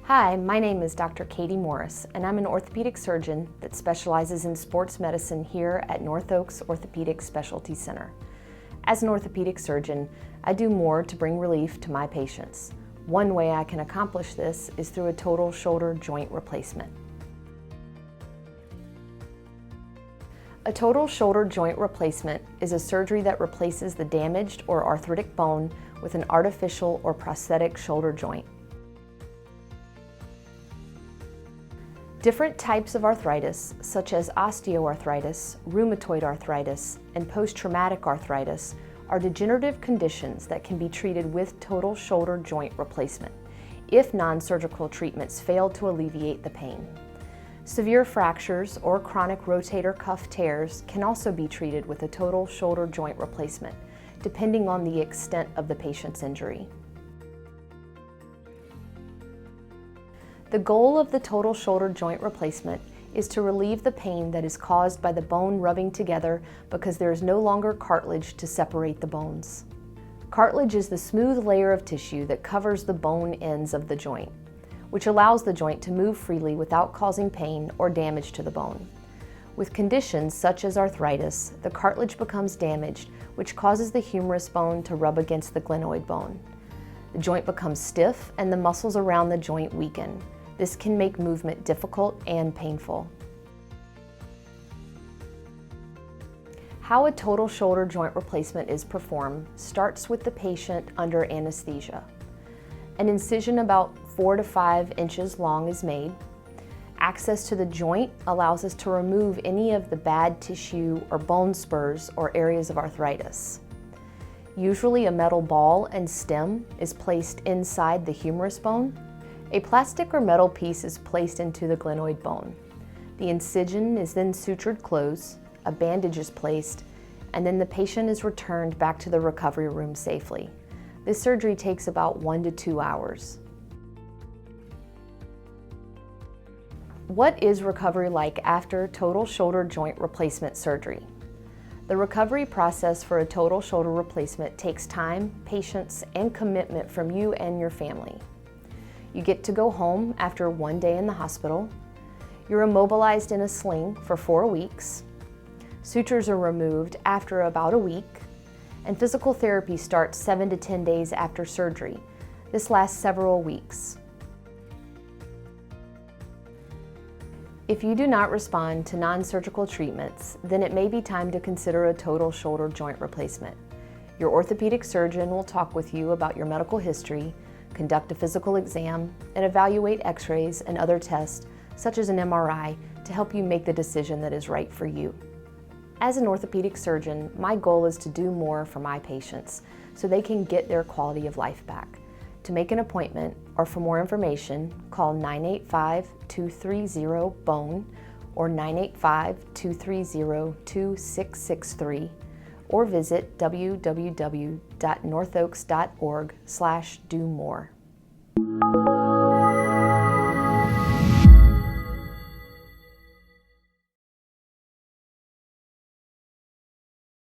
Hi, my name is Dr. Katy Morris, and I'm an orthopedic surgeon that specializes in sports medicine here at North Oaks Orthopaedic Specialty Center. As an orthopedic surgeon, I do more to bring relief to my patients. One way I can accomplish this is through a total shoulder joint replacement. A total shoulder joint replacement is a surgery that replaces the damaged or arthritic bone with an artificial or prosthetic shoulder joint. Different types of arthritis, such as osteoarthritis, rheumatoid arthritis, and post-traumatic arthritis, are degenerative conditions that can be treated with total shoulder joint replacement if non-surgical treatments fail to alleviate the pain. Severe fractures or chronic rotator cuff tears can also be treated with a total shoulder joint replacement, depending on the extent of the patient's injury. The goal of the total shoulder joint replacement is to relieve the pain that is caused by the bone rubbing together because there is no longer cartilage to separate the bones. Cartilage is the smooth layer of tissue that covers the bone ends of the joint, which allows the joint to move freely without causing pain or damage to the bone. With conditions such as arthritis, the cartilage becomes damaged, which causes the humerus bone to rub against the glenoid bone. The joint becomes stiff and the muscles around the joint weaken. This can make movement difficult and painful. How a total shoulder joint replacement is performed starts with the patient under anesthesia. An incision about 4 to 5 inches long is made. Access to the joint allows us to remove any of the bad tissue or bone spurs or areas of arthritis. Usually a metal ball and stem is placed inside the humerus bone. A plastic or metal piece is placed into the glenoid bone. The incision is then sutured closed, a bandage is placed, and then the patient is returned back to the recovery room safely. This surgery takes about 1 to 2 hours. What is recovery like after total shoulder joint replacement surgery? The recovery process for a total shoulder replacement takes time, patience, and commitment from you and your family. You get to go home after 1 day in the hospital. You're immobilized in a sling for 4 weeks. Sutures are removed after about a week, and physical therapy starts 7 to 10 days after surgery. This lasts several weeks. If you do not respond to non-surgical treatments, then it may be time to consider a total shoulder joint replacement. Your orthopedic surgeon will talk with you about your medical history, conduct a physical exam, and evaluate x-rays and other tests, such as an MRI, to help you make the decision that is right for you. As an orthopedic surgeon, my goal is to do more for my patients so they can get their quality of life back. To make an appointment or for more information, call 985-230-BONE or 985-230-2663 or visit www.northoaks.org/do more.